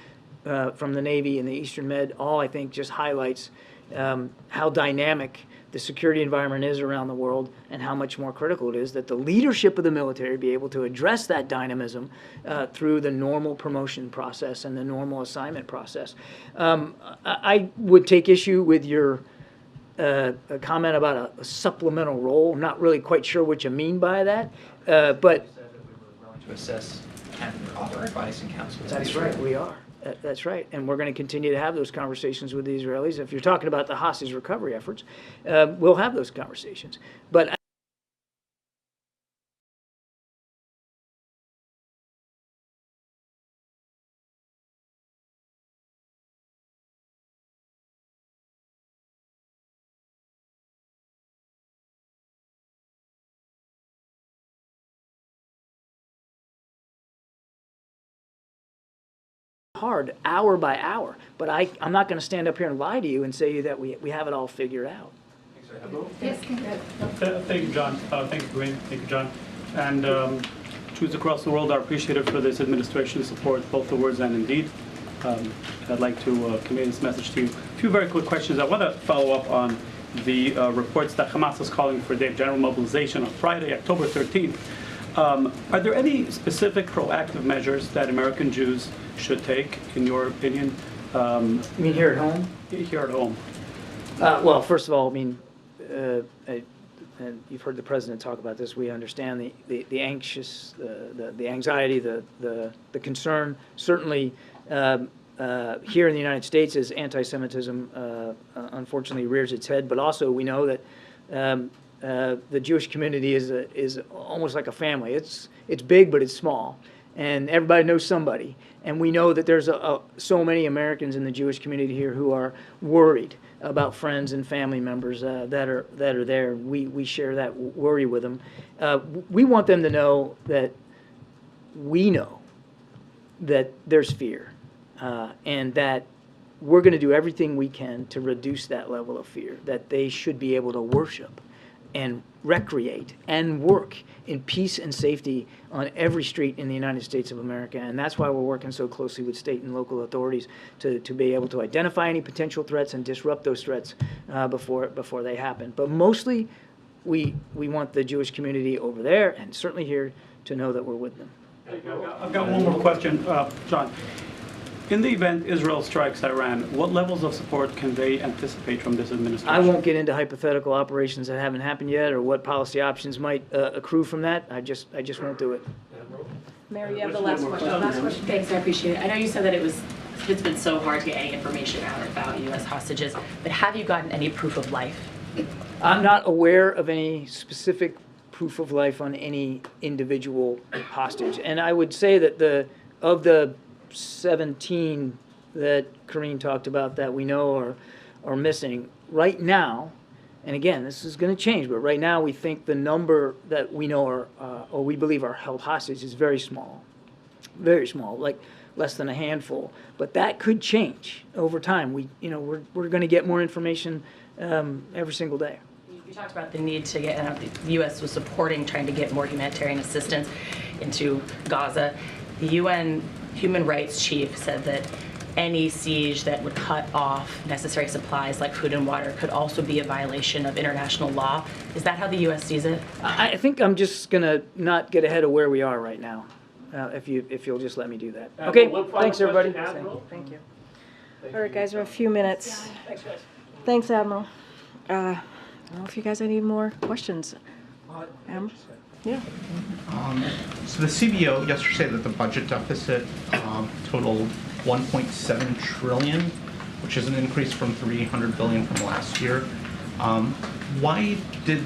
from the Navy and the Eastern Med, all I think just highlights how dynamic the security environment is around the world and how much more critical it is that the leadership of the military be able to address that dynamism through the normal promotion process and the normal assignment process. I would take issue with your a comment about a supplemental role. I'm not really quite sure what you mean by that, but To assist and offer advice and counsel. that's right, we are. That's right, and we're going to continue to have those conversations with the Israelis. If you're talking about the hostage recovery efforts, we'll have those conversations. But hard hour by hour, but I'm not going to stand up here and lie to you and say that we have it all figured out. Yes, Thank you, John. Thank you, Karine. Thank you, John. And Jews across the world are appreciative for this administration's support, both the words and indeed. I'd like to convey this message to you. A few very quick questions. I want to follow up on the reports that Hamas is calling for their general mobilization on Friday, October 13th. Are there any specific proactive measures that American Jews should take, in your opinion? You mean here at home? Here at home. Well, first of all, I mean, and you've heard the president talk about this, we understand the anxiety, the concern. Certainly, here in the United States, as anti-Semitism unfortunately rears its head, but also we know that the Jewish community is almost like a family. It's big, but it's small, and everybody knows somebody. And we know that there's so many Americans in the Jewish community here who are worried about friends and family members that are there. We share that worry with them. We want them to know that we know that there's fear, and that we're going to do everything we can to reduce that level of fear, that they should be able to worship and recreate and work in peace and safety on every street in the United States of America. And that's why we're working so closely with state and local authorities to be able to identify any potential threats and disrupt those threats before they happen. But mostly, we want the Jewish community over there and certainly here to know that we're with them. I've got one more question, John. In the event Israel strikes Iran, what levels of support can they anticipate from this administration? I won't get into hypothetical operations that haven't happened yet or what policy options might accrue from that. I just won't do it. Mary, you have the last question. Thanks, I appreciate it. I know you said that it's been so hard to get any information out about U.S. hostages, but have you gotten any proof of life? I'm not aware of any specific proof of life on any individual hostage. And I would say that of the 17 that Karine talked about that we know are missing right now, and again, this is going to change, but right now we think the number that we know or we believe are held hostage is very small, like less than a handful. But that could change over time. We're going to get more information every single day. You talked about the need to get, the U.S. was supporting trying to get more humanitarian assistance into Gaza. The UN Human Rights Chief said that any siege that would cut off necessary supplies like food and water could also be a violation of international law. Is that how the U.S. sees it? I think I'm just going to not get ahead of where we are right now, if you'll just let me do that. Okay, thanks, everybody. Thank you. All right, guys, we have a few minutes. Thanks, Admiral. I don't know if you guys have any more questions. Admiral? Yeah. So the CBO yesterday said that the budget deficit totaled 1.7 trillion, which is an increase from 300 billion from last year. Why did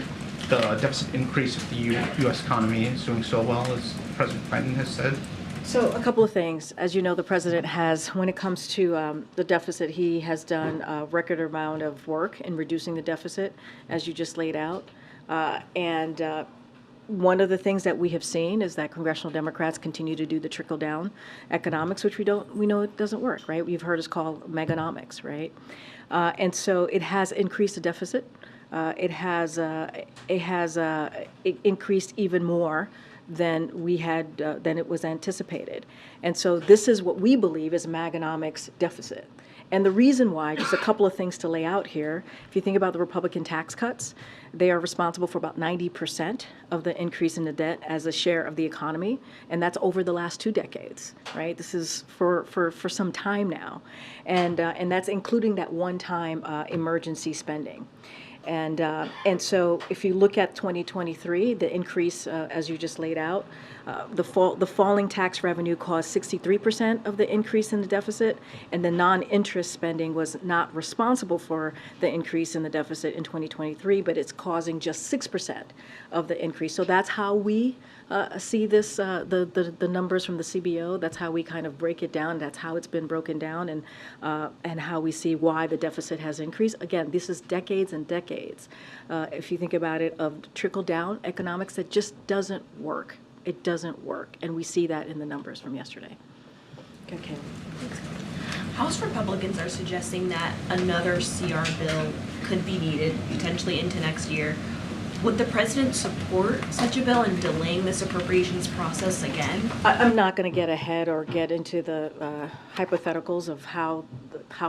the deficit increase if the U.S. economy is doing so well, as President Biden has said? So a couple of things. As you know, the president has, when it comes to the deficit, he has done a record amount of work in reducing the deficit, as you just laid out. One of the things that we have seen is that congressional Democrats continue to do the trickle-down economics, which we know it doesn't work, right? You've heard us call Meganomics, right? And so it has increased the deficit. It has increased even more than it was anticipated. And so this is what we believe is Meganomics deficit. And the reason why, just a couple of things to lay out here, if you think about the Republican tax cuts, they are responsible for about 90% of the increase in the debt as a share of the economy, and that's over the last 2 decades, right? This is for some time now, and that's including that one-time emergency spending. And so if you look at 2023, the increase, as you just laid out, the falling tax revenue caused 63% of the increase in the deficit, and the non-interest spending was not responsible for the increase in the deficit in 2023, but it's causing just 6% of the increase. So that's how we see this, the numbers from the CBO. That's how we kind of break it down. That's how it's been broken down, and how we see why the deficit has increased. Again, this is decades and decades, if you think about it, of trickle-down economics that just doesn't work. It doesn't work, and we see that in the numbers from yesterday. Okay. House Republicans are suggesting that another CR bill could be needed, potentially into next year. Would the president support such a bill and delaying this appropriations process again? I'm not going to get ahead or get into the hypotheticals of how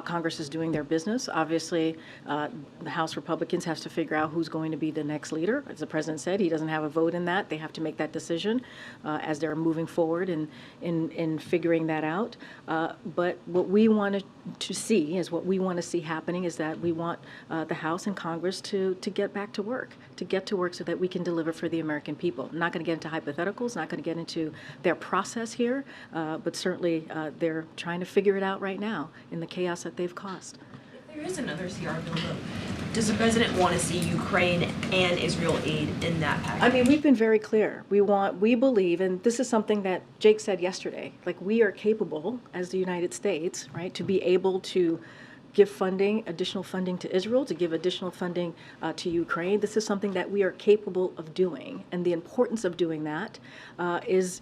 Congress is doing their business. Obviously, the House Republicans have to figure out who's going to be the next leader. As the president said, he doesn't have a vote in that. They have to make that decision as they're moving forward in figuring that out. But what we want to see is what we want to see happening is that we want the House and Congress to get back to work, so that we can deliver for the American people. I'm not going to get into hypotheticals, not going to get into their process here, but certainly they're trying to figure it out right now in the chaos that they've caused. If there is another CR bill, though, does the president want to see Ukraine and Israel aid in that package? I mean, we've been very clear. We believe, and this is something that Jake said yesterday, like we are capable as the United States, right, to be able to give funding, additional funding to Israel, to give additional funding to Ukraine. This is something that we are capable of doing, and the importance of doing that is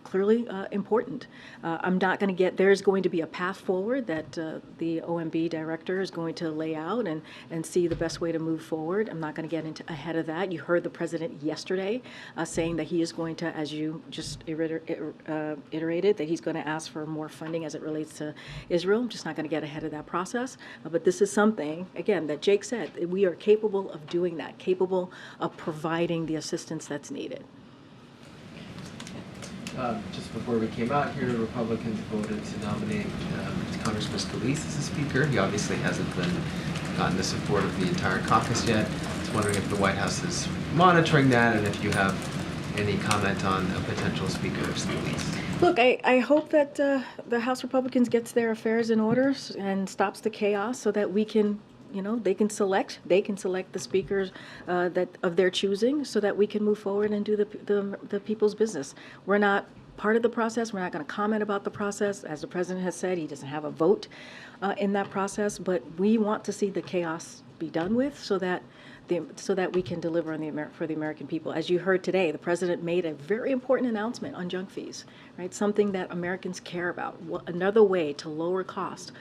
clearly important. I'm not going to get, there's going to be a path forward that the OMB director is going to lay out and see the best way to move forward. I'm not going to get into ahead of that. You heard the president yesterday saying that he is going to, as you just iterated, that he's going to ask for more funding as it relates to Israel. I'm just not going to get ahead of that process. But this is something, again, that Jake said, we are capable of doing that, capable of providing the assistance that's needed. Just before we came out here, Republicans voted to nominate Congressman Scalise as a speaker. He obviously hasn't gotten the support of the entire caucus yet. I was wondering if the White House is monitoring that and if you have any comment on a potential speaker of Scalise. Look, I hope that the House Republicans gets their affairs in order and stops the chaos so that we can, you know, they can select the speakers that of their choosing, so that we can move forward and do the people's business. We're not part of the process. We're not going to comment about the process. As the president has said, he doesn't have a vote in that process. But we want to see the chaos be done with, so that we can deliver on for the American people. As you heard today, the president made a very important announcement on junk fees, right? Something that Americans care about, another way to lower cost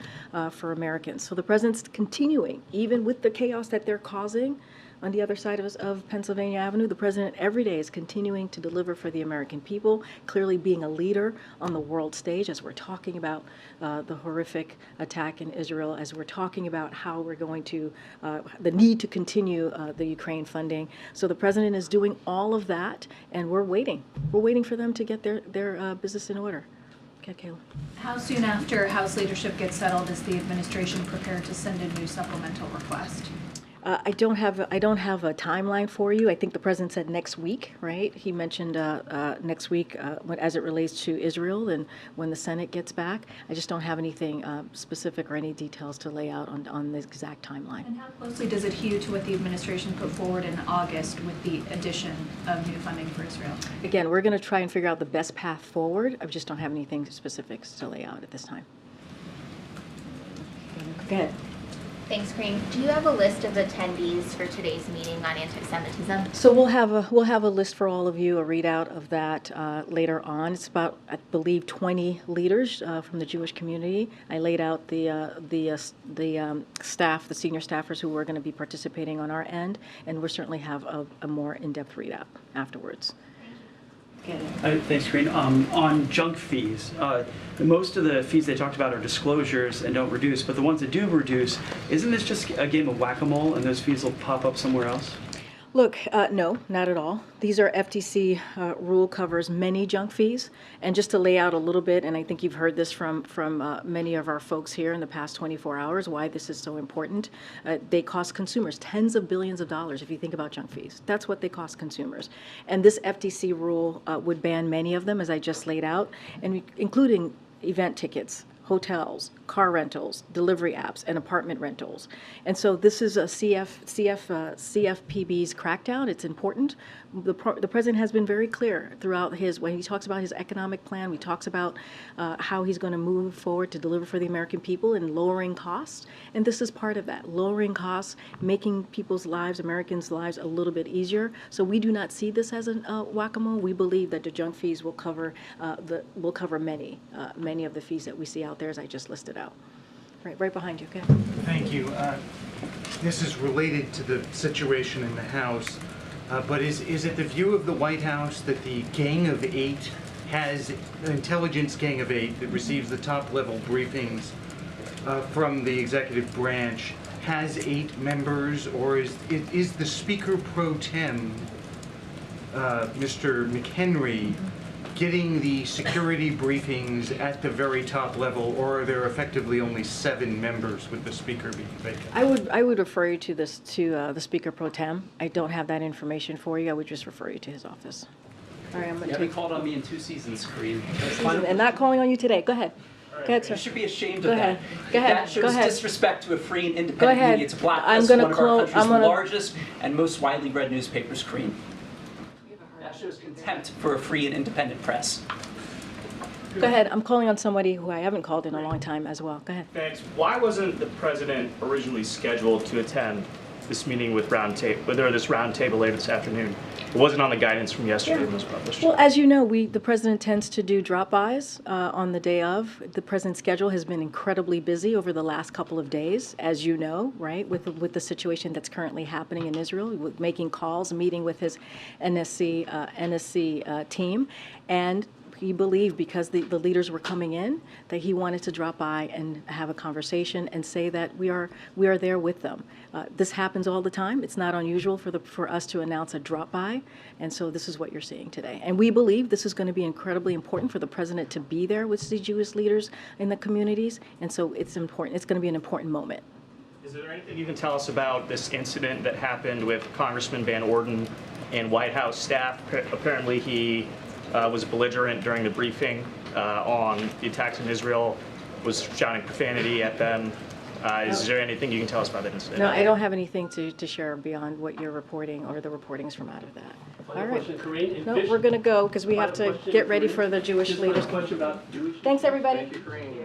for Americans. So the president's continuing, even with the chaos that they're causing on the other side of Pennsylvania Avenue, the president every day is continuing to deliver for the American people, clearly being a leader on the world stage as we're talking about the horrific attack in Israel, as we're talking about how we're going to, the need to continue the Ukraine funding. So the president is doing all of that, and we're waiting. We're waiting for them to get their business in order. Okay, Kayla. How soon after House leadership gets settled is the administration prepared to send a new supplemental request? I don't have a timeline for you. I think the president said next week, right? He mentioned next week as it relates to Israel and when the Senate gets back. I just don't have anything specific or any details to lay out on the exact timeline. And how closely does it hew to what the administration put forward in August with the addition of new funding for Israel? Again, we're going to try and figure out the best path forward. I just don't have anything specifics to lay out at this time. Go ahead. Thanks, Karine. Do you have a list of attendees for today's meeting on anti-Semitism? So we'll have a list for all of you, a readout of that later on. It's about, I believe, 20 leaders from the Jewish community. I laid out the staff, the senior staffers who were going to be participating on our end, and we'll certainly have a more in-depth readout afterwards. Thanks, Karine. On junk fees, most of the fees they talked about are disclosures and don't reduce, but the ones that do reduce, isn't this just a game of whack-a-mole and those fees will pop up somewhere else? Look, no, not at all. These are FTC rule covers many junk fees. And just to lay out a little bit, and I think you've heard this from many of our folks here in the past 24 hours, why this is so important. They cost consumers tens of billions of dollars if you think about junk fees. That's what they cost consumers. And this FTC rule would ban many of them, as I just laid out, and including event tickets, hotels, car rentals, delivery apps, and apartment rentals. And so this is a CFPB's crackdown. It's important. The president has been very clear throughout when he talks about his economic plan, he talks about how he's going to move forward to deliver for the American people and lowering costs. And this is part of that, lowering costs, making people's lives, Americans' lives, a little bit easier. So we do not see this as a whack-a-mole. We believe that the junk fees will cover many of the fees that we see out there, as I just listed out. Right behind you. Okay. Thank you. This is related to the situation in the House, but is it the view of the White House that the Gang of 8 has an intelligence gang of 8 that receives the top-level briefings from the executive branch, has 8 members, or is the Speaker pro tem, Mr. McHenry, getting the security briefings at the very top level, or are there effectively only 7 members with the Speaker being vacant? I would refer you to this the Speaker pro tem. I don't have that information for you. I would just refer you to his office. All right, I'm You going to haven't called on me in 2 seasons, Karine. and not calling on you today. Go ahead. Go ahead, sir. You should be ashamed Go of ahead. that. Go ahead. That shows Go ahead. disrespect to a free and Go independent ahead. media. It's a blacklist I'm of gonna one of our quote- country's I'm gonna- largest and most widely read newspapers, Karine. That shows contempt for a free and independent press. Go ahead. I'm calling on somebody who I haven't called in a long time as well. Go ahead. Thanks. Why wasn't the president originally scheduled to attend this meeting with this roundtable later this afternoon? It wasn't on the guidance from yesterday when it was published. Well, as you know, the president tends to do drop-bys on the day of. The president's schedule has been incredibly busy over the last couple of days, as you know, right, with the situation that's currently happening in Israel, with making calls, meeting with his NSC team, and he believed, because the leaders were coming in, that he wanted to drop by and have a conversation and say that we are there with them. This happens all the time. It's not unusual for us to announce a drop by, and so this is what you're seeing today. And we believe this is going to be incredibly important for the president to be there with the Jewish leaders in the communities, and so it's important. It's going to be an important moment. Is there anything you can tell us about this incident that happened with Congressman Van Orden and White House staff? Apparently he was belligerent during the briefing on the attacks in Israel, was shouting profanity at them. Is there anything you can tell us about that incident? No, I don't have anything to share beyond what you're reporting or the reportings from out of that. All right. question, Karine. No, we're going to go because we have to get ready for the Jewish leaders. Question about Jewish. Thanks, everybody. Thank you, Karine.